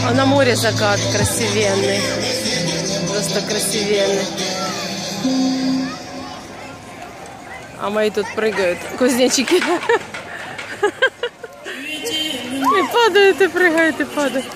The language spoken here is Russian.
А на море закат красивенный. Просто красивенный. А мои тут прыгают, кузнечики. И падают, и прыгают, и падают.